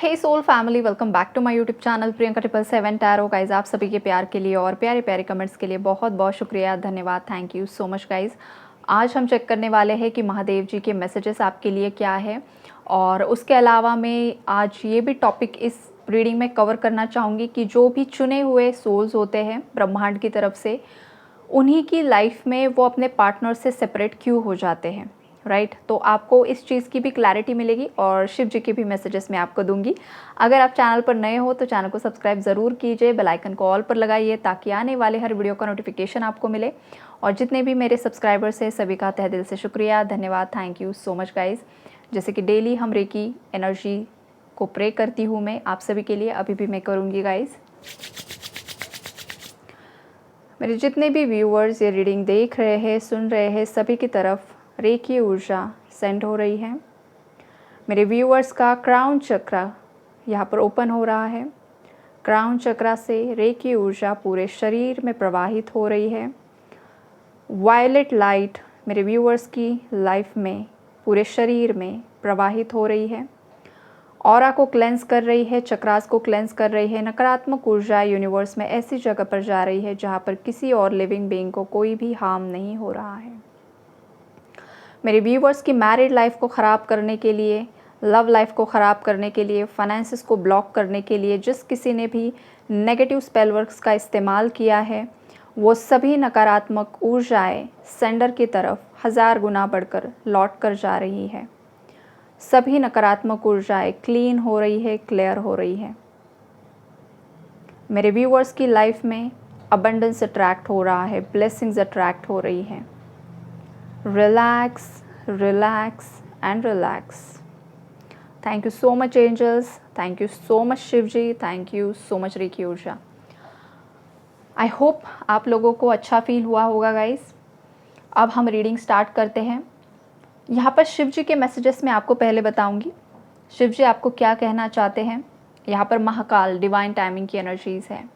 Hey soul family, welcome back to my YouTube channel Priyanka 777 tarot. Guys, आप सभी के प्यार के लिए और प्यारे प्यारे कमेंट्स के लिए बहुत बहुत शुक्रिया, धन्यवाद, thank you so much guys. आज हम चेक करने वाले हैं कि महादेव जी के मैसेजेस आपके लिए क्या है, और उसके अलावा मैं आज ये भी टॉपिक इस रीडिंग में कवर करना चाहूँगी कि जो भी चुने हुए सोल्स होते हैं ब्रह्मांड की तरफ से, उन्हीं की लाइफ में वो अपने पार्टनर से सेपरेट क्यों हो जाते हैं, राइट। तो आपको इस चीज़ की भी क्लैरिटी मिलेगी और शिव जी के भी मैसेजेस मैं आपको दूंगी। अगर आप चैनल पर नए हो तो चैनल को सब्सक्राइब ज़रूर कीजिए, बेल आइकन को ऑल पर लगाइए ताकि आने वाले हर वीडियो का नोटिफिकेशन आपको मिले। और जितने भी मेरे सब्सक्राइबर्स हैं सभी का तहे दिल से शुक्रिया, धन्यवाद, thank you so much guys. जैसे कि डेली हम रेकी एनर्जी को प्रे करती हूँ मैं आप सभी के लिए, अभी भी मैं करूँगी गाइज़। मेरे जितने भी व्यूअर्स ये रीडिंग देख रहे हैं, सुन रहे हैं, सभी की तरफ रेकी ऊर्जा सेंड हो रही है। मेरे व्यूअर्स का क्राउन चक्र यहाँ पर ओपन हो रहा है। क्राउन चक्र से रेकी ऊर्जा पूरे शरीर में प्रवाहित हो रही है। वायलेट लाइट मेरे व्यूअर्स की लाइफ में पूरे शरीर में प्रवाहित हो रही है। ऑरा को क्लेंस कर रही है, चक्रास को क्लेंस कर रही है। नकारात्मक ऊर्जा यूनिवर्स में ऐसी जगह पर जा रही है जहाँ पर किसी और लिविंग बीइंग को कोई भी हार्म नहीं हो रहा है। मेरे व्यूवर्स की मैरिड लाइफ को ख़राब करने के लिए, लव लाइफ को ख़राब करने के लिए, फाइनेंसेस को ब्लॉक करने के लिए जिस किसी ने भी नेगेटिव स्पेल वर्क्स का इस्तेमाल किया है, वो सभी नकारात्मक ऊर्जाएं सेंडर की तरफ 1000 गुना बढ़कर लौट कर जा रही है। सभी नकारात्मक ऊर्जाएं क्लीन हो रही है, क्लियर हो रही है। मेरे व्यूवर्स की लाइफ में अबंडेंस अट्रैक्ट हो रहा है, ब्लेसिंग्स अट्रैक्ट हो रही है। Relax, relax and relax. Thank you so much angels, thank you so much Shiv ji, thank you so much reiki ऊर्जा। आई होप आप लोगों को अच्छा फील हुआ होगा गाइस। अब हम रीडिंग स्टार्ट करते हैं। यहाँ पर शिव जी के मैसेजेस मैं आपको पहले बताऊंगी शिव जी आपको क्या कहना चाहते हैं। यहाँ पर महाकाल डिवाइन टाइमिंग की एनर्जीज हैं।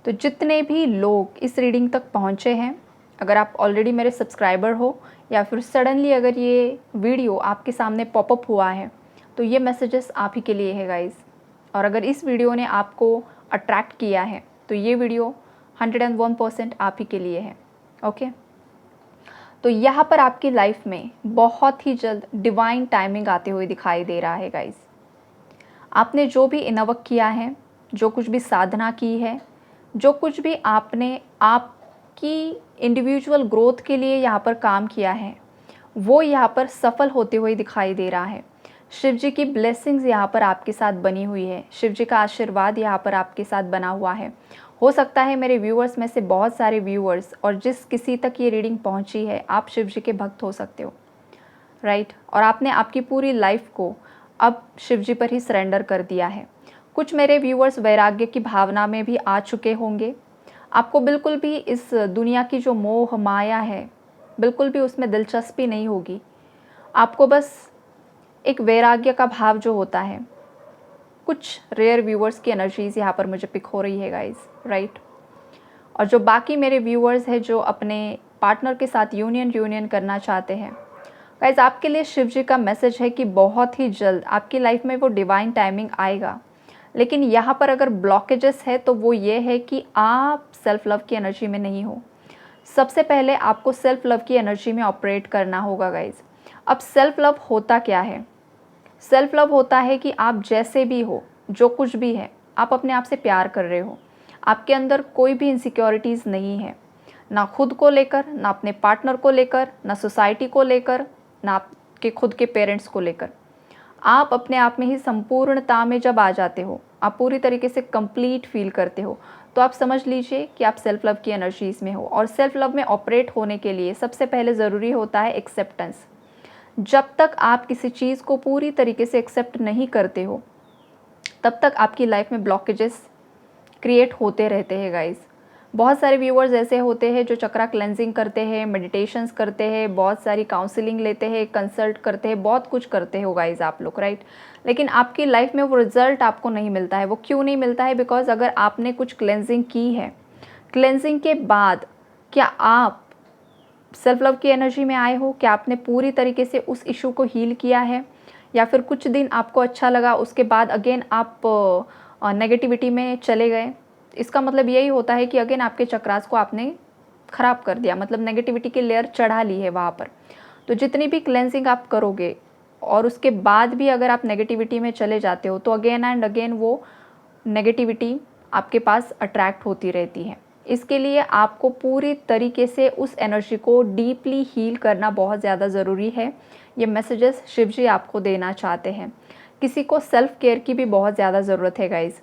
तो जितने भी लोग इस रीडिंग तक पहुँचे हैं, अगर आप ऑलरेडी मेरे सब्सक्राइबर हो या फिर सडनली अगर ये वीडियो आपके सामने पॉपअप हुआ है, तो ये मैसेजेस आप ही के लिए है गाइस। और अगर इस वीडियो ने आपको अट्रैक्ट किया है तो ये वीडियो 101% आप ही के लिए है। ओके, तो यहाँ पर आपकी लाइफ में बहुत ही जल्द डिवाइन टाइमिंग आते हुए दिखाई दे रहा है गाइस। आपने जो भी इनवक किया है, जो कुछ भी साधना की है, जो कुछ भी आपने आपकी इंडिविजुअल ग्रोथ के लिए यहाँ पर काम किया है, वो यहाँ पर सफल होते हुए दिखाई दे रहा है। शिव जी की ब्लेसिंग्स यहाँ पर आपके साथ बनी हुई है। शिव जी का आशीर्वाद यहाँ पर आपके साथ बना हुआ है। हो सकता है मेरे व्यूअर्स में से बहुत सारे व्यूअर्स और जिस किसी तक ये रीडिंग पहुँची है, आप शिव जी के भक्त हो सकते हो, राइट। और आपने आपकी पूरी लाइफ को अब शिव जी पर ही सरेंडर कर दिया है। कुछ मेरे व्यूअर्स वैराग्य की भावना में भी आ चुके होंगे। आपको बिल्कुल भी इस दुनिया की जो मोह माया है, बिल्कुल भी उसमें दिलचस्पी नहीं होगी। आपको बस एक वैराग्य का भाव जो होता है। कुछ रेयर व्यूअर्स की एनर्जीज यहाँ पर मुझे पिक हो रही है गाइज, राइट। और जो बाकी मेरे व्यूअर्स हैं जो अपने पार्टनर के साथ यूनियन करना चाहते हैं गाइज, आपके लिए शिव जी का मैसेज है कि बहुत ही जल्द आपकी लाइफ में वो डिवाइन टाइमिंग आएगा। लेकिन यहाँ पर अगर ब्लॉकेजेस है तो वो ये है कि आप सेल्फ लव की एनर्जी में नहीं हो। सबसे पहले आपको सेल्फ लव की एनर्जी में ऑपरेट करना होगा गाइज। अब सेल्फ लव होता क्या है? सेल्फ लव होता है कि आप जैसे भी हो, जो कुछ भी है, आप अपने आप से प्यार कर रहे हो। आपके अंदर कोई भी इनसिक्योरिटीज़ नहीं है, ना खुद को लेकर, ना अपने पार्टनर को लेकर, ना सोसाइटी को लेकर, ना आपके खुद के पेरेंट्स को लेकर। आप अपने आप में ही संपूर्णता में जब आ जाते हो, आप पूरी तरीके से कंप्लीट फील करते हो, तो आप समझ लीजिए कि आप सेल्फ लव की एनर्जीज़ में हो। और सेल्फ लव में ऑपरेट होने के लिए सबसे पहले ज़रूरी होता है एक्सेप्टेंस। जब तक आप किसी चीज़ को पूरी तरीके से एक्सेप्ट नहीं करते हो, तब तक आपकी लाइफ में ब्लॉकेजेस क्रिएट होते रहते हैं गाइस। बहुत सारे व्यूअर्स ऐसे होते हैं जो चक्रा क्लेंजिंग करते हैं, मेडिटेशंस करते हैं, बहुत सारी काउंसलिंग लेते हैं, कंसल्ट करते हैं, बहुत कुछ करते हो गाइस आप लोग, राइट। लेकिन आपकी लाइफ में वो रिजल्ट आपको नहीं मिलता है। वो क्यों नहीं मिलता है? बिकॉज अगर आपने कुछ क्लेंजिंग की है, क्लेंजिंग के बाद क्या आप सेल्फ लव की एनर्जी में आए हो? क्या आपने पूरी तरीके से उस इशू को हील किया है? या फिर कुछ दिन आपको अच्छा लगा, उसके बाद अगेन आप नेगेटिविटी में चले गए, इसका मतलब यही होता है कि अगेन आपके चक्रास को आपने ख़राब कर दिया, मतलब नेगेटिविटी की लेयर चढ़ा ली है वहाँ पर। तो जितनी भी क्लेंजिंग आप करोगे और उसके बाद भी अगर आप नेगेटिविटी में चले जाते हो तो अगेन एंड अगेन वो नेगेटिविटी आपके पास अट्रैक्ट होती रहती है। इसके लिए आपको पूरी तरीके से उस एनर्जी को डीपली हील करना बहुत ज़्यादा ज़रूरी है। ये मैसेजेस शिव जी आपको देना चाहते हैं। किसी को सेल्फ केयर की भी बहुत ज़्यादा ज़रूरत है गाइज़।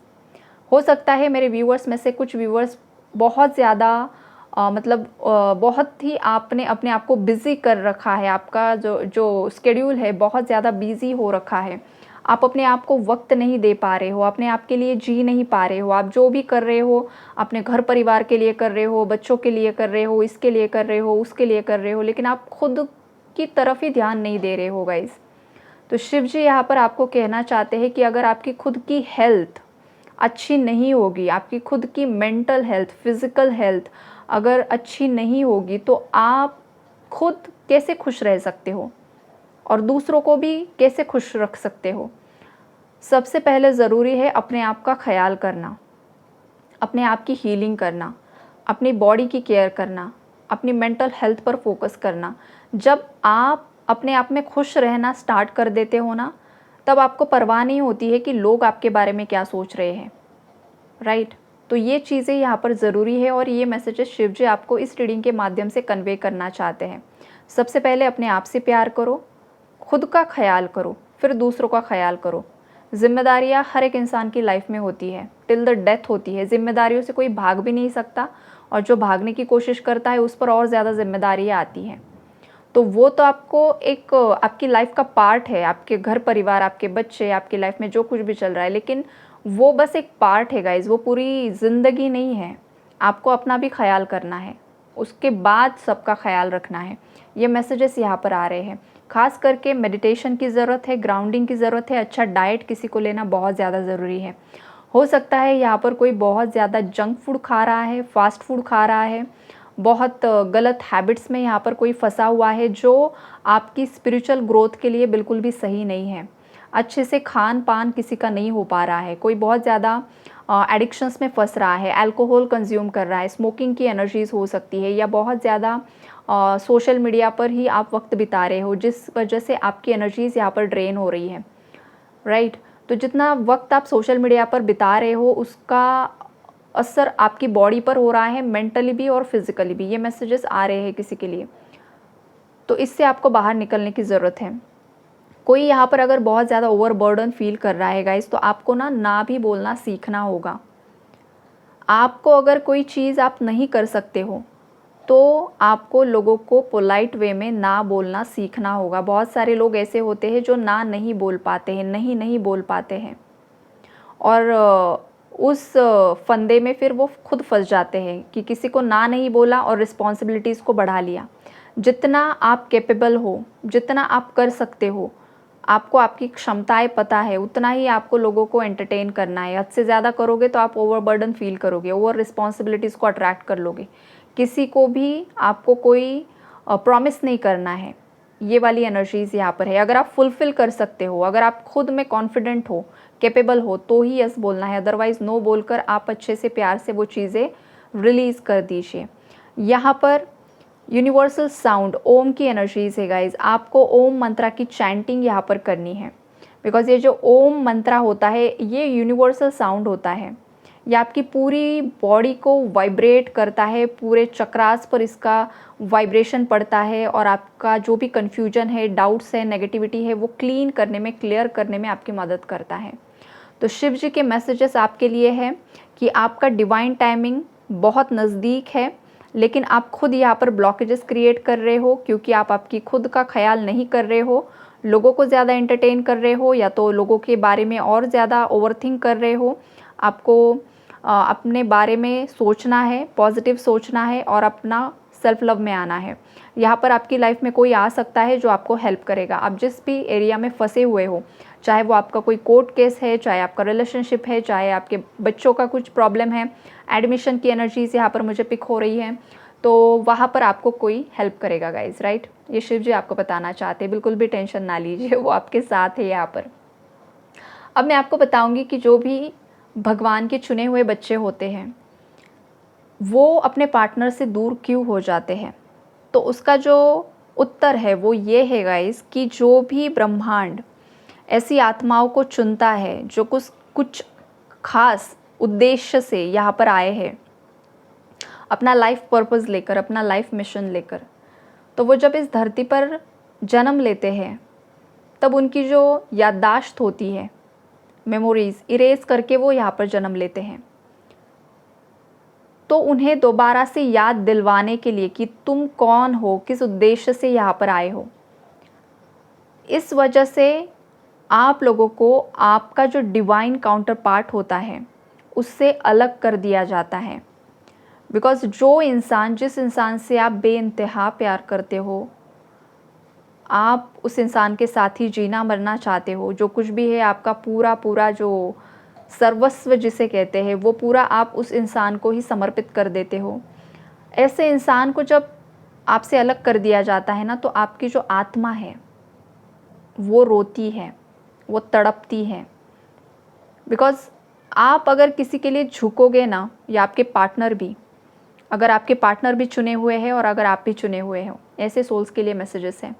हो सकता है मेरे व्यूअर्स में से कुछ व्यूअर्स बहुत ज़्यादा बहुत ही आपने अपने आप को बिज़ी कर रखा है, आपका जो स्केड्यूल है बहुत ज़्यादा बिज़ी हो रखा है, आप अपने आप को वक्त नहीं दे पा रहे हो, अपने आप के लिए जी नहीं पा रहे हो। आप जो भी कर रहे हो अपने घर परिवार के लिए कर रहे हो, बच्चों के लिए कर रहे हो, इसके लिए कर रहे हो, उसके लिए कर रहे हो, लेकिन आप खुद की तरफ ही ध्यान नहीं दे रहे हो गाइज़। तो शिव जी यहाँ पर आपको कहना चाहते हैं कि अगर आपकी खुद की हेल्थ अच्छी नहीं होगी, आपकी खुद की मेंटल हेल्थ, फिज़िकल हेल्थ अगर अच्छी नहीं होगी तो आप खुद कैसे खुश रह सकते हो और दूसरों को भी कैसे खुश रख सकते हो। सबसे पहले ज़रूरी है अपने आप का ख्याल करना, अपने आप की हीलिंग करना, अपनी बॉडी की केयर करना, अपनी मेंटल हेल्थ पर फोकस करना। जब आप अपने आप में खुश रहना स्टार्ट कर देते हो ना, तब आपको परवाह नहीं होती है कि लोग आपके बारे में क्या सोच रहे हैं, राइट। तो ये चीज़ें यहाँ पर ज़रूरी है और ये मैसेजेस शिव जी आपको इस रीडिंग के माध्यम से कन्वे करना चाहते हैं। सबसे पहले अपने आप से प्यार करो, खुद का ख्याल करो, फिर दूसरों का ख्याल करो। जिम्मेदारियाँ हर एक इंसान की लाइफ में होती है, टिल द डेथ होती है। जिम्मेदारियों से कोई भाग भी नहीं सकता और जो भागने की कोशिश करता है उस पर और ज़्यादा जिम्मेदारियाँ आती हैं। तो वो तो आपको एक आपकी लाइफ का पार्ट है, आपके घर परिवार, आपके बच्चे, आपकी लाइफ में जो कुछ भी चल रहा है, लेकिन वो बस एक पार्ट है गाइज़, वो पूरी ज़िंदगी नहीं है। आपको अपना भी ख्याल करना है, उसके बाद सबका ख्याल रखना है। ये मैसेजेस यहाँ पर आ रहे हैं। खास करके मेडिटेशन की ज़रूरत है, ग्राउंडिंग की ज़रूरत है, अच्छा डाइट किसी को लेना बहुत ज़्यादा ज़रूरी है। हो सकता है यहाँ पर कोई बहुत ज़्यादा जंक फूड खा रहा है, फास्ट फूड खा रहा है, बहुत गलत हैबिट्स में यहाँ पर कोई फंसा हुआ है जो आपकी स्पिरिचुअल ग्रोथ के लिए बिल्कुल भी सही नहीं है। अच्छे से खान पान किसी का नहीं हो पा रहा है, कोई बहुत ज़्यादा एडिक्शंस में फंस रहा है, अल्कोहल कंज्यूम कर रहा है, स्मोकिंग की एनर्जीज़ हो सकती है, या बहुत ज़्यादा सोशल मीडिया पर ही आप वक्त बिता रहे हो जिस वजह से आपकी एनर्जीज़ यहाँ पर ड्रेन हो रही है, राइट। तो जितना वक्त आप सोशल मीडिया पर बिता रहे हो उसका असर आपकी बॉडी पर हो रहा है, मेंटली भी और फिज़िकली भी। ये मैसेजेस आ रहे हैं किसी के लिए, तो इससे आपको बाहर निकलने की ज़रूरत है। कोई यहाँ पर अगर बहुत ज़्यादा ओवरबर्डन फील कर रहा है गाइस, तो आपको ना भी बोलना सीखना होगा। आपको अगर कोई चीज़ आप नहीं कर सकते हो तो आपको लोगों को पोलाइट वे में ना बोलना सीखना होगा। बहुत सारे लोग ऐसे होते हैं जो ना नहीं बोल पाते हैं, नहीं बोल पाते हैं, और उस फंदे में फिर वो खुद फंस जाते हैं कि किसी को ना नहीं बोला और रिस्पॉन्सिबिलिटीज़ को बढ़ा लिया। जितना आप कैपेबल हो, जितना आप कर सकते हो, आपको आपकी क्षमताएं पता है, उतना ही आपको लोगों को एंटरटेन करना है। हद से ज़्यादा करोगे तो आप ओवरबर्डन फील करोगे, ओवर रिस्पॉन्सिबिलिटीज़ को अट्रैक्ट कर लोगे। किसी को भी आपको कोई प्रॉमिस नहीं करना है। ये वाली एनर्जीज़ यहाँ पर है। अगर आप फुलफ़िल कर सकते हो, अगर आप खुद में कॉन्फिडेंट हो, कैपेबल हो, तो ही यस बोलना है, अदरवाइज़ नो बोलकर आप अच्छे से प्यार से वो चीज़ें रिलीज़ कर दीजिए। यहाँ पर यूनिवर्सल साउंड ओम की एनर्जीज़ है गाइज। आपको ओम मंत्रा की चैंटिंग यहाँ पर करनी है, बिकॉज ये जो ओम मंत्रा होता है ये यूनिवर्सल साउंड होता है। ये आपकी पूरी बॉडी को वाइब्रेट करता है, पूरे चक्रास पर इसका वाइब्रेशन पड़ता है और आपका जो भी कन्फ्यूजन है, डाउट्स है, नेगेटिविटी है, वो क्लीन करने में, क्लियर करने में आपकी मदद करता है। तो शिव जी के मैसेजेस आपके लिए है कि आपका डिवाइन टाइमिंग बहुत नज़दीक है, लेकिन आप खुद यहाँ पर ब्लॉकेजेस क्रिएट कर रहे हो क्योंकि आप आपकी खुद का ख्याल नहीं कर रहे हो, लोगों को ज़्यादा एंटरटेन कर रहे हो, या तो लोगों के बारे में और ज़्यादा ओवरथिंक कर रहे हो। आपको अपने बारे में सोचना है, पॉजिटिव सोचना है और अपना सेल्फ लव में आना है। यहाँ पर आपकी लाइफ में कोई आ सकता है जो आपको हेल्प करेगा। आप जिस भी एरिया में फंसे हुए हो, चाहे वो आपका कोई कोर्ट केस है, चाहे आपका रिलेशनशिप है, चाहे आपके बच्चों का कुछ प्रॉब्लम है, एडमिशन की एनर्जीज़ यहाँ पर मुझे पिक हो रही है, तो वहाँ पर आपको कोई हेल्प करेगा गाइज, राइट। ये शिव जी आपको बताना चाहते हैं, बिल्कुल भी टेंशन ना लीजिए, वो आपके साथ है यहाँ पर। अब मैं आपको बताऊंगी कि जो भी भगवान के चुने हुए बच्चे होते हैं वो अपने पार्टनर से दूर क्यों हो जाते हैं, तो उसका जो उत्तर है वो ये है गाइस कि जो भी ब्रह्मांड ऐसी आत्माओं को चुनता है जो कुछ खास उद्देश्य से यहाँ पर आए हैं, अपना लाइफ पर्पस लेकर, अपना लाइफ मिशन लेकर, तो वो जब इस धरती पर जन्म लेते हैं तब उनकी जो याददाश्त होती है, मेमोरीज इरेज करके वो यहाँ पर जन्म लेते हैं। तो उन्हें दोबारा से याद दिलवाने के लिए कि तुम कौन हो, किस उद्देश्य से यहाँ पर आए हो, इस वजह से आप लोगों को आपका जो डिवाइन काउंटर पार्ट होता है उससे अलग कर दिया जाता है। बिकॉज़ जिस इंसान से आप बेइंतहा प्यार करते हो, आप उस इंसान के साथ ही जीना मरना चाहते हो, जो कुछ भी है आपका पूरा जो सर्वस्व जिसे कहते हैं वो पूरा आप उस इंसान को ही समर्पित कर देते हो। ऐसे इंसान को जब आपसे अलग कर दिया जाता है ना, तो आपकी जो आत्मा है वो रोती है, वो तड़पती है। बिकॉज़ आप अगर किसी के लिए झुकोगे ना, या आपके पार्टनर भी, अगर आपके पार्टनर भी चुने हुए हैं और अगर आप भी चुने हुए हो, ऐसे सोल्स के लिए मैसेजेस हैं,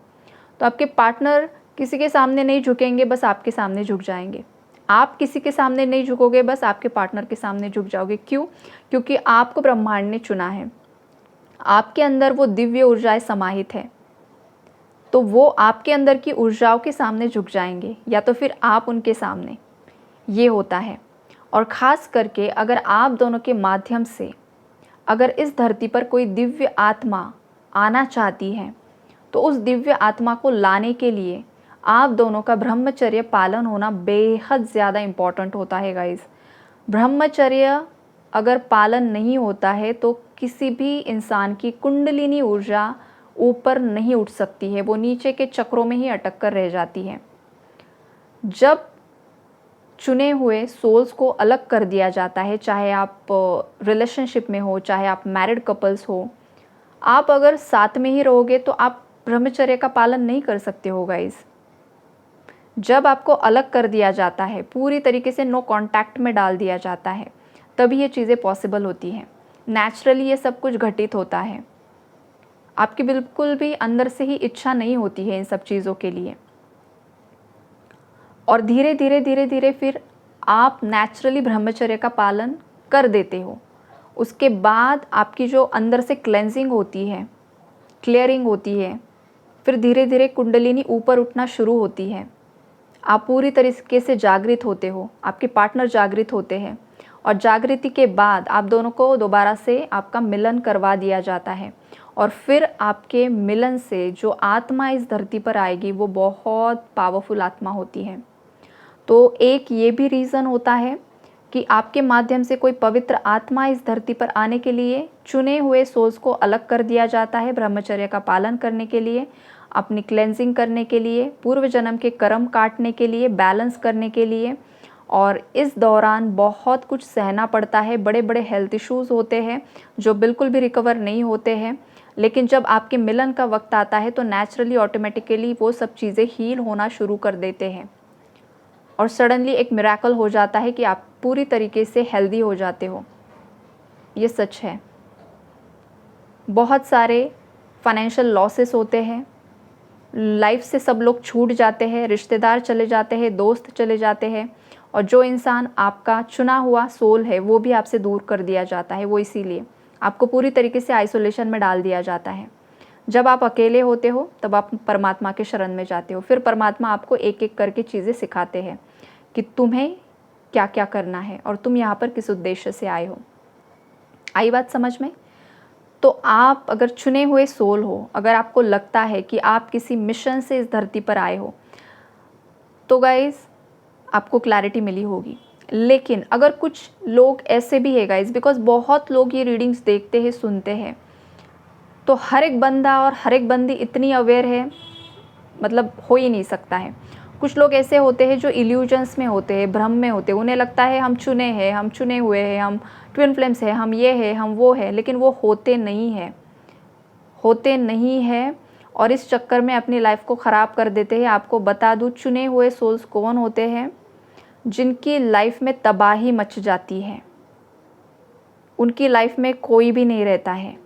तो आपके पार्टनर किसी के सामने नहीं झुकेंगे, बस आपके सामने झुक जाएंगे। आप किसी के सामने नहीं झुकोगे, बस आपके पार्टनर के सामने झुक जाओगे। क्यों? क्योंकि आपको ब्रह्मांड ने चुना है, आपके अंदर वो दिव्य ऊर्जाएं समाहित है, तो वो आपके अंदर की ऊर्जाओं के सामने झुक जाएंगे, या तो फिर आप उनके सामने। ये होता है। और ख़ास करके अगर आप दोनों के माध्यम से अगर इस धरती पर कोई दिव्य आत्मा आना चाहती है, तो उस दिव्य आत्मा को लाने के लिए आप दोनों का ब्रह्मचर्य पालन होना बेहद ज़्यादा इम्पॉर्टेंट होता है गाइस। ब्रह्मचर्य अगर पालन नहीं होता है तो किसी भी इंसान की कुंडलिनी ऊर्जा ऊपर नहीं उठ सकती है, वो नीचे के चक्रों में ही अटक कर रह जाती है। जब चुने हुए सोल्स को अलग कर दिया जाता है, चाहे आप रिलेशनशिप में हो, चाहे आप मैरिड कपल्स हो, आप अगर साथ में ही रहोगे तो आप ब्रह्मचर्य का पालन नहीं कर सकते हो गाइस। जब आपको अलग कर दिया जाता है, पूरी तरीके से नो कांटेक्ट में डाल दिया जाता है, तभी ये चीज़ें पॉसिबल होती हैं। नेचुरली ये सब कुछ घटित होता है, आपकी बिल्कुल भी अंदर से ही इच्छा नहीं होती है इन सब चीज़ों के लिए। और धीरे धीरे फिर आप नेचुरली ब्रह्मचर्य का पालन कर देते हो। उसके बाद आपकी जो अंदर से क्लेंजिंग होती है, क्लियरिंग होती है, फिर धीरे धीरे कुंडलिनी ऊपर उठना शुरू होती है। आप पूरी तरीके से जागृत होते हो, आपके पार्टनर जागृत होते हैं, और जागृति के बाद आप दोनों को दोबारा से आपका मिलन करवा दिया जाता है। और फिर आपके मिलन से जो आत्मा इस धरती पर आएगी वो बहुत पावरफुल आत्मा होती है। तो एक ये भी रीज़न होता है कि आपके माध्यम से कोई पवित्र आत्मा इस धरती पर आने के लिए चुने हुए सोल्स को अलग कर दिया जाता है, ब्रह्मचर्य का पालन करने के लिए, अपनी क्लेंजिंग करने के लिए, पूर्व जन्म के कर्म काटने के लिए, बैलेंस करने के लिए। और इस दौरान बहुत कुछ सहना पड़ता है, बड़े बड़े हेल्थ इश्यूज़ होते हैं जो बिल्कुल भी रिकवर नहीं होते हैं। लेकिन जब आपके मिलन का वक्त आता है तो नेचुरली ऑटोमेटिकली वो सब चीज़ें हील होना शुरू कर देते हैं, और सडनली एक मिरेकल हो जाता है कि आप पूरी तरीके से हेल्दी हो जाते हो। ये सच है। बहुत सारे फाइनेंशियल लॉसेस होते हैं, लाइफ से सब लोग छूट जाते हैं, रिश्तेदार चले जाते हैं, दोस्त चले जाते हैं, और जो इंसान आपका चुना हुआ सोल है वो भी आपसे दूर कर दिया जाता है। वो इसीलिए आपको पूरी तरीके से आइसोलेशन में डाल दिया जाता है। जब आप अकेले होते हो तब आप परमात्मा के शरण में जाते हो, फिर परमात्मा आपको एक एक करके चीज़ें सिखाते हैं कि तुम्हें क्या क्या करना है और तुम यहाँ पर किस उद्देश्य से आए हो। आई बात समझ में? तो आप अगर चुने हुए सोल हो, अगर आपको लगता है कि आप किसी मिशन से इस धरती पर आए हो, तो गाइस आपको क्लैरिटी मिली होगी। लेकिन अगर कुछ लोग ऐसे भी है गाइस, बिकॉज बहुत लोग ये रीडिंग्स देखते हैं, सुनते हैं, तो हर एक बंदा और हर एक बंदी इतनी अवेयर है, मतलब हो ही नहीं सकता है। कुछ लोग ऐसे होते हैं जो इल्यूजन्स में होते हैं, भ्रम में होते हैं, उन्हें लगता है हम चुने हैं, हम चुने हुए हैं, हम ट्विन फ्लेम्स हैं, हम ये है, हम वो है, लेकिन वो होते नहीं हैं। होते नहीं हैं और इस चक्कर में अपनी लाइफ को ख़राब कर देते हैं। आपको बता दूँ, चुने हुए सोल्स कौन होते हैं? जिनकी लाइफ में तबाही मच जाती है, उनकी लाइफ में कोई भी नहीं रहता है,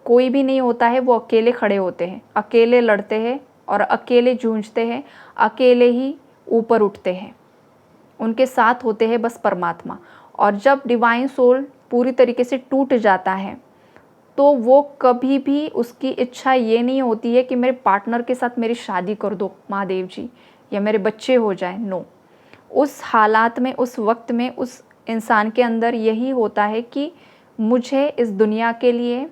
कोई भी नहीं होता है। वो अकेले खड़े होते हैं, अकेले लड़ते हैं और अकेले जूझते हैं, अकेले ही ऊपर उठते हैं। उनके साथ होते हैं बस परमात्मा। और जब डिवाइन सोल पूरी तरीके से टूट जाता है तो वो कभी भी उसकी इच्छा ये नहीं होती है कि मेरे पार्टनर के साथ मेरी शादी कर दो महादेव जी, या मेरे बच्चे हो जाएं। नो, उस हालात में, उस वक्त में उस इंसान के अंदर यही होता है कि मुझे इस दुनिया के लिए,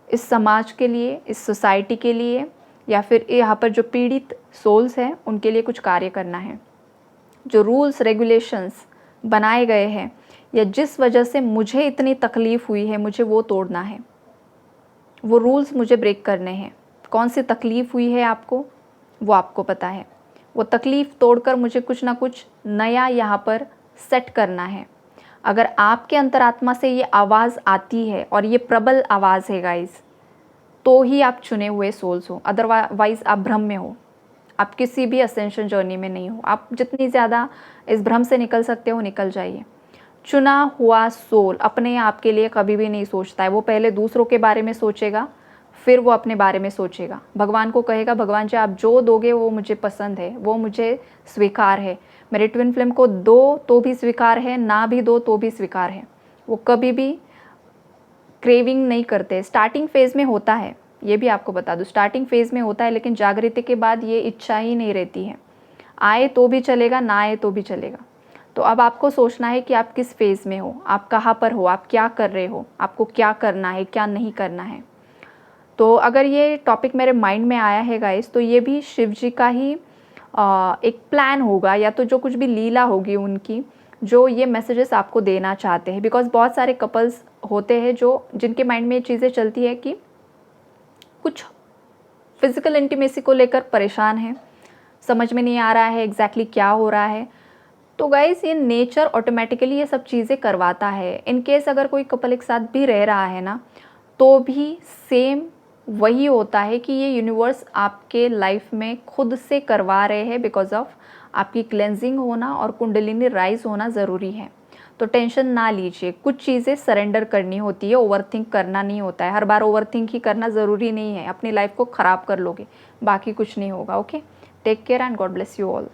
इस समाज के लिए, इस सोसाइटी के लिए, या फिर यहाँ पर जो पीड़ित सोल्स हैं उनके लिए कुछ कार्य करना है। जो रूल्स रेगुलेशंस बनाए गए हैं या जिस वजह से मुझे इतनी तकलीफ़ हुई है, मुझे वो तोड़ना है। वो रूल्स मुझे ब्रेक करने हैं। कौन सी तकलीफ़ हुई है आपको, वो आपको पता है। वो तकलीफ़ तोड़कर मुझे कुछ ना कुछ नया यहाँ पर सेट करना है। अगर आपके अंतरात्मा से ये आवाज़ आती है, और ये प्रबल आवाज़ है गाइज़, तो ही आप चुने हुए सोल्स हो। अदरवाइज़ आप भ्रम में हो, आप किसी भी असेंशन जर्नी में नहीं हो। आप जितनी ज़्यादा इस भ्रम से निकल सकते हो, निकल जाइए। चुना हुआ सोल अपने आप के लिए कभी भी नहीं सोचता है। वो पहले दूसरों के बारे में सोचेगा, फिर वो अपने बारे में सोचेगा। भगवान को कहेगा, भगवान जी आप जो दोगे वो मुझे पसंद है, वो मुझे स्वीकार है। मेरे ट्विन फ्लेम को दो तो भी स्वीकार है, ना भी दो तो भी स्वीकार है। वो कभी भी क्रेविंग नहीं करते। स्टार्टिंग फेज़ में होता है, ये भी आपको बता दूँ, स्टार्टिंग फेज़ में होता है, लेकिन जागृति के बाद ये इच्छा ही नहीं रहती है। आए तो भी चलेगा, ना आए तो भी चलेगा। तो अब आपको सोचना है कि आप किस फेज़ में हो, आप कहाँ पर हो, आप क्या कर रहे हो, आपको क्या करना है, क्या नहीं करना है। तो अगर ये टॉपिक मेरे माइंड में आया है गाइस, तो ये भी शिव जी का ही एक प्लान होगा, या तो जो कुछ भी लीला होगी उनकी, जो ये मैसेजेस आपको देना चाहते हैं। बिकॉज बहुत सारे कपल्स होते हैं जिनके माइंड में ये चीज़ें चलती है कि कुछ फिज़िकल इंटीमेसी को लेकर परेशान हैं, समझ में नहीं आ रहा है एग्जैक्टली क्या हो रहा है। तो गाइस, ये नेचर ऑटोमेटिकली ये सब चीज़ें करवाता है। इन केस अगर कोई कपल एक साथ भी रह रहा है ना, तो भी सेम वही होता है कि ये यूनिवर्स आपके लाइफ में खुद से करवा रहे हैं, बिकॉज ऑफ आपकी क्लेंजिंग होना और कुंडलिनी राइज होना ज़रूरी है। तो टेंशन ना लीजिए, कुछ चीज़ें सरेंडर करनी होती है, ओवरथिंक करना नहीं होता है। हर बार ओवरथिंक ही करना ज़रूरी नहीं है, अपनी लाइफ को ख़राब कर लोगे, बाकी कुछ नहीं होगा। Okay, take care and God bless you all.